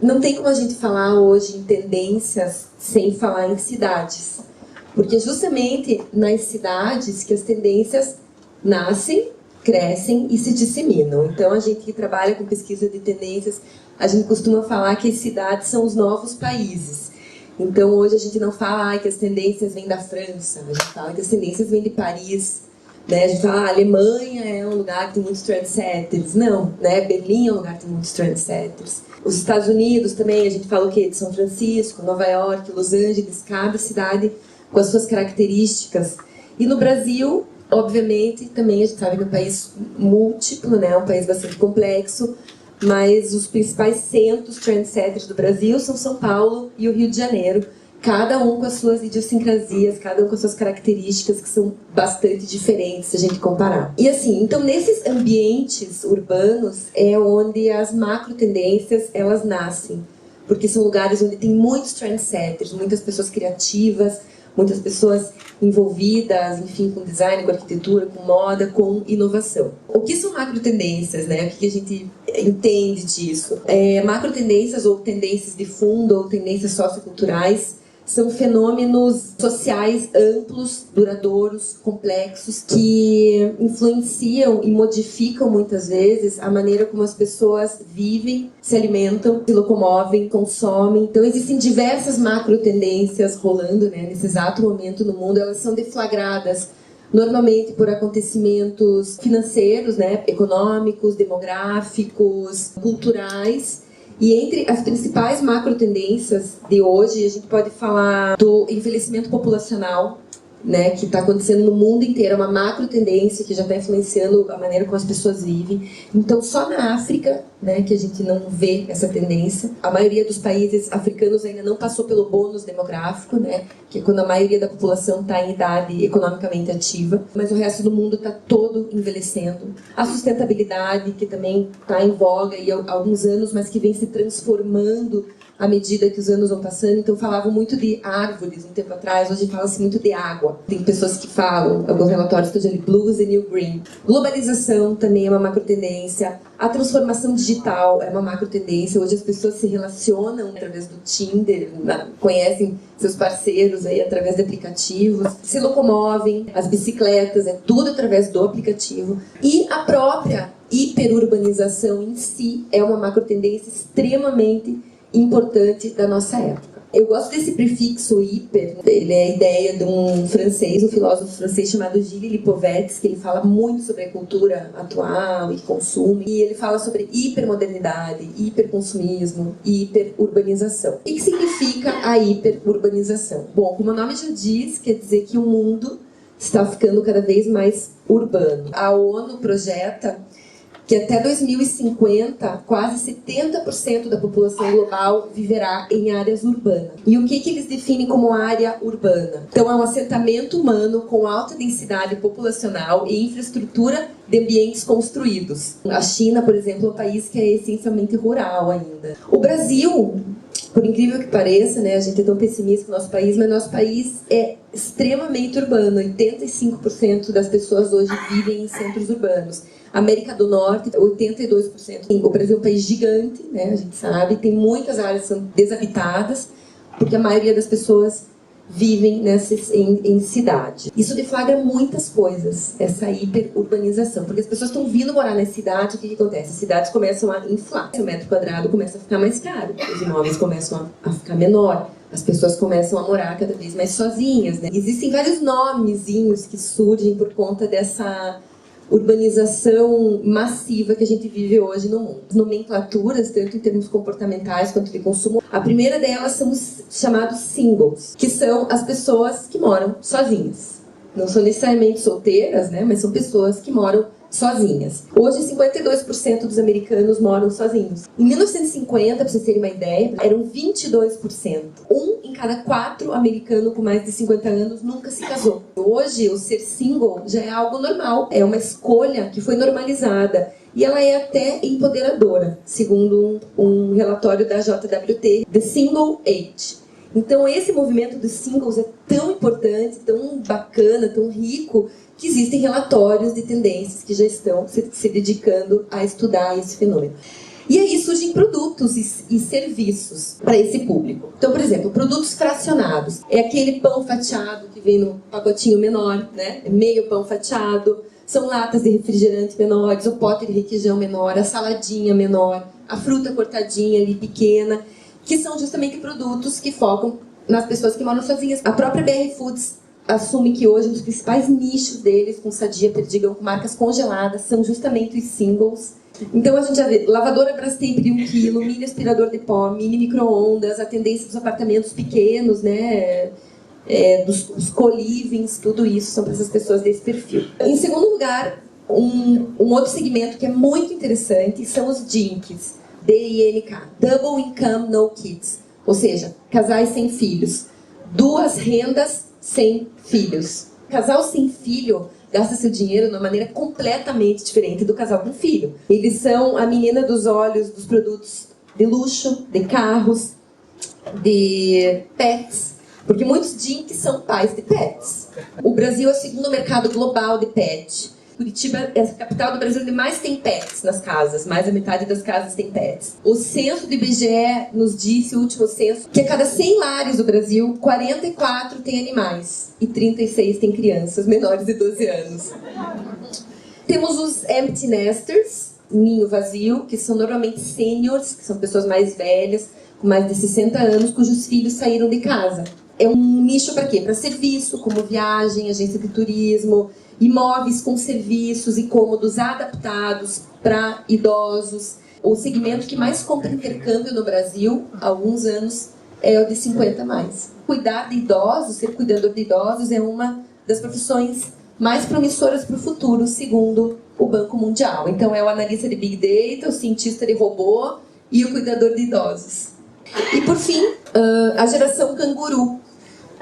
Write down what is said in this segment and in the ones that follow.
Não tem como a gente falar hoje em tendências sem falar em cidades. Porque justamente nas cidades que as tendências nascem, crescem e se disseminam. Então, a gente que trabalha com pesquisa de tendências, a gente costuma falar que as cidades são os novos países. Então, hoje a gente não fala que as tendências vêm da França, a gente fala que as tendências vêm de Paris. Né? A gente fala, a Alemanha é um lugar que tem muitos trendsetters. Não, né? Berlim é um lugar que tem muitos trendsetters. Os Estados Unidos também, a gente fala o quê? De São Francisco, Nova York, Los Angeles, cada cidade com as suas características. E no Brasil, obviamente, também a gente sabe que é um país múltiplo, né? Um país bastante complexo, mas os principais centros trendsetters do Brasil são São Paulo e o Rio de Janeiro, cada um com as suas idiosincrasias, cada um com as suas características que são bastante diferentes se a gente comparar. E assim, então nesses ambientes urbanos é onde as macro tendências elas nascem, porque são lugares onde tem muitos trendsetters, muitas pessoas criativas, muitas pessoas envolvidas, enfim, com design, com arquitetura, com moda, com inovação. O que são macro tendências, né? O que a gente entende disso? Macro tendências ou tendências de fundo ou tendências socioculturais são fenômenos sociais amplos, duradouros, complexos, que influenciam e modificam muitas vezes a maneira como as pessoas vivem, se alimentam, se locomovem, consomem. Então existem diversas macro tendências rolando, né, nesse exato momento no mundo. Elas são deflagradas normalmente por acontecimentos financeiros, né, econômicos, demográficos, culturais. E entre as principais macro tendências de hoje, a gente pode falar do envelhecimento populacional, né, que está acontecendo no mundo inteiro, é uma macro tendência que já está influenciando a maneira como as pessoas vivem. Então, só na África, né, que a gente não vê essa tendência. A maioria dos países africanos ainda não passou pelo bônus demográfico, né, que é quando a maioria da população está em idade economicamente ativa, mas o resto do mundo está todo envelhecendo. A sustentabilidade, que também está em voga há alguns anos, mas que vem se transformando à medida que os anos vão passando. Então falavam muito de árvores um tempo atrás, hoje fala-se muito de água. Tem pessoas que falam, alguns relatórios que eu já li, Blue is the New Green. Globalização também é uma macro tendência. A transformação digital é uma macro tendência. Hoje as pessoas se relacionam através do Tinder, conhecem seus parceiros aí através de aplicativos, se locomovem, as bicicletas, é tudo através do aplicativo. E a própria hiperurbanização em si é uma macro tendência extremamente importante da nossa época. Eu gosto desse prefixo hiper, ele é a ideia de um francês, um filósofo francês chamado Gilles Lipovetsky, que ele fala muito sobre a cultura atual e consumo, e ele fala sobre hipermodernidade, hiperconsumismo e hiperurbanização. O que significa a hiperurbanização? Bom, como o nome já diz, quer dizer que o mundo está ficando cada vez mais urbano. A ONU projeta que até 2050, quase 70% da população global viverá em áreas urbanas. E o que eles definem como área urbana? Então, é um assentamento humano com alta densidade populacional e infraestrutura de ambientes construídos. A China, por exemplo, é um país que é essencialmente rural ainda. O Brasil, por incrível que pareça, né, a gente é tão pessimista com o nosso país, mas nosso país é extremamente urbano. 85% das pessoas hoje vivem em centros urbanos. América do Norte, 82%. O Brasil é um país gigante, né, a gente sabe, tem muitas áreas que são desabitadas, porque a maioria das pessoas vivem em cidade. Isso deflagra muitas coisas, essa hiperurbanização, porque as pessoas estão vindo morar nas cidades. O que acontece? As cidades começam a inflar, o metro quadrado começa a ficar mais caro, os imóveis começam a ficar menor, as pessoas começam a morar cada vez mais sozinhas, né? Existem vários nomezinhos que surgem por conta dessa urbanização massiva que a gente vive hoje no mundo. Nomenclaturas, tanto em termos comportamentais quanto de consumo. A primeira delas são os chamados singles, que são as pessoas que moram sozinhas. Não são necessariamente solteiras, né, mas são pessoas que moram sozinhas. Hoje, 52% dos americanos moram sozinhos. Em 1950, para vocês terem uma ideia, eram 22%. Um em cada 4 americanos com mais de 50 anos nunca se casou. Hoje, o ser single já é algo normal. É uma escolha que foi normalizada. E ela é até empoderadora, segundo um relatório da JWT, The Single Age. Então, esse movimento dos singles é tão importante, tão bacana, tão rico, que existem relatórios de tendências que já estão se dedicando a estudar esse fenômeno. E aí surgem produtos e serviços para esse público. Então, por exemplo, produtos fracionados. É aquele pão fatiado que vem no pacotinho menor, né? É meio pão fatiado. São latas de refrigerante menores, o pote de requeijão menor, a saladinha menor, a fruta cortadinha ali pequena, que são justamente produtos que focam nas pessoas que moram sozinhas. A própria BR Foods assume que hoje um dos principais nichos deles, com Sadia, Perdigão, com marcas congeladas, são justamente os singles. Então a gente já vê lavadora Brastemp de 1 kg, mini aspirador de pó, mini micro-ondas, a tendência dos apartamentos pequenos, né? Dos co-livings, tudo isso são para essas pessoas desse perfil. Em segundo lugar, um outro segmento que é muito interessante são os DINKs, D-I-N-K, Double Income No Kids, ou seja, casais sem filhos, duas rendas sem filhos. Casal sem filho gasta seu dinheiro de uma maneira completamente diferente do casal com filho. Eles são a menina dos olhos dos produtos de luxo, de carros, de pets, porque muitos DINKs são pais de pets. O Brasil é o segundo mercado global de pet. Curitiba é a capital do Brasil onde mais tem pets nas casas. Mais da metade das casas tem pets. O censo do IBGE nos disse, o último censo, que a cada 100 lares do Brasil, 44 tem animais e 36 tem crianças menores de 12 anos. Temos os empty nesters, ninho vazio, que são normalmente seniors, que são pessoas mais velhas, com mais de 60 anos, cujos filhos saíram de casa. É um nicho para quê? Para serviço, como viagem, agência de turismo, imóveis com serviços e cômodos adaptados para idosos. O segmento que mais compra intercâmbio no Brasil, há alguns anos, é o de 50 mais. Cuidar de idosos, ser cuidador de idosos, é uma das profissões mais promissoras para o futuro, segundo o Banco Mundial. Então é o analista de Big Data, o cientista de robô e o cuidador de idosos. E por fim, a geração canguru,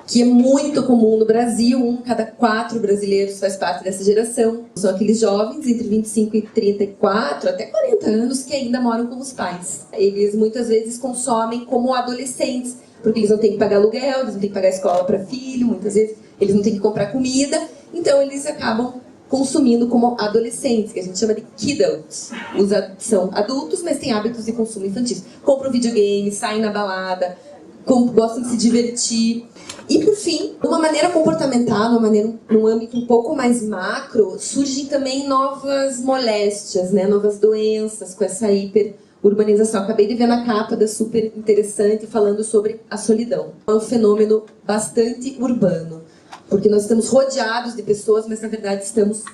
que é muito comum no Brasil, 1 cada 4 brasileiros faz parte dessa geração. São aqueles jovens entre 25 e 34, até 40 anos, que ainda moram com os pais. Eles muitas vezes consomem como adolescentes, porque eles não têm que pagar aluguel, eles não têm que pagar escola para filho, muitas vezes eles não têm que comprar comida, então eles acabam consumindo como adolescentes, que a gente chama de kiddos. São adultos, mas têm hábitos de consumo infantil. Compram videogame, saem na balada, gostam de se divertir. E, por fim, de uma maneira comportamental, num âmbito um pouco mais macro, surgem também novas moléstias, né? Novas doenças com essa hiperurbanização. Acabei de ver na capa da Super Interessante falando sobre a solidão. É um fenômeno bastante urbano, porque nós estamos rodeados de pessoas, mas na verdade estamos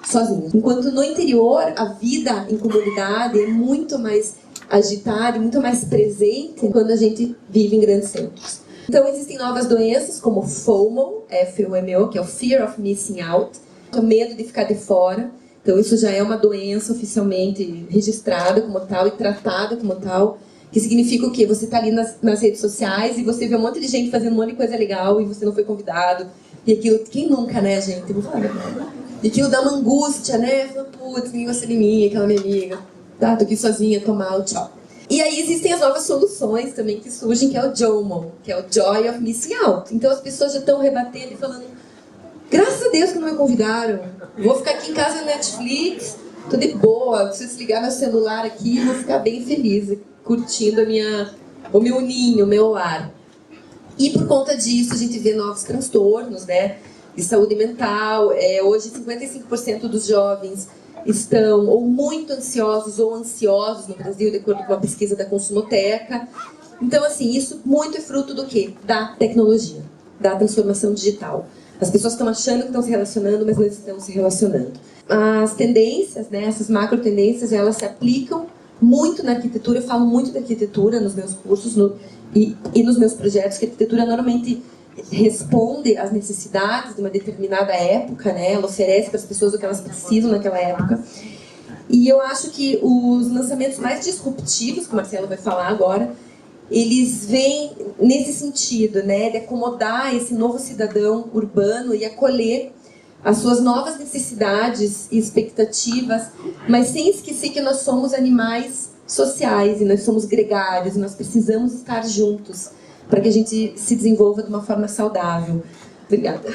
sozinhos. Enquanto no interior, a vida em comunidade é muito mais agitada e muito mais presente quando a gente vive em grandes centros. Então existem novas doenças como FOMO, F-O-M-O, que é o Fear of Missing Out, o medo de ficar de fora. Então isso já é uma doença oficialmente registrada como tal e tratada como tal, que significa o quê? Você está ali nas redes sociais e você vê um monte de gente fazendo um monte de coisa legal e você não foi convidado. E aquilo, quem nunca, né, gente? Vou falar, e aquilo dá uma angústia, né? Putz, ninguém gosta de mim, aquela minha amiga. Tá, tô aqui sozinha, tô mal, tchau. E aí existem as novas soluções também que surgem, que é o JOMO, que é o Joy of Missing Out. Então as pessoas já estão rebatendo e falando, graças a Deus que não me convidaram, vou ficar aqui em casa no Netflix, tô de boa, se desligar meu celular aqui, vou ficar bem feliz, curtindo o meu ninho, o meu lar. E por conta disso a gente vê novos transtornos, né, de saúde mental. Hoje 55% dos jovens estão ou muito ansiosos ou ansiosos no Brasil, de acordo com uma pesquisa da Consumoteca. Então, assim, isso muito é fruto do quê? Da tecnologia, da transformação digital. As pessoas estão achando que estão se relacionando, mas não estão se relacionando. As tendências, né, essas macro tendências, elas se aplicam muito na arquitetura. Eu falo muito da arquitetura nos meus cursos e nos meus projetos, que a arquitetura normalmente responde às necessidades de uma determinada época, né? Ela oferece para as pessoas o que elas precisam naquela época. E eu acho que os lançamentos mais disruptivos, que o Marcelo vai falar agora, eles vêm nesse sentido, né? De acomodar esse novo cidadão urbano e acolher as suas novas necessidades e expectativas, mas sem esquecer que nós somos animais sociais e nós somos gregários e nós precisamos estar juntos para que a gente se desenvolva de uma forma saudável. Obrigada.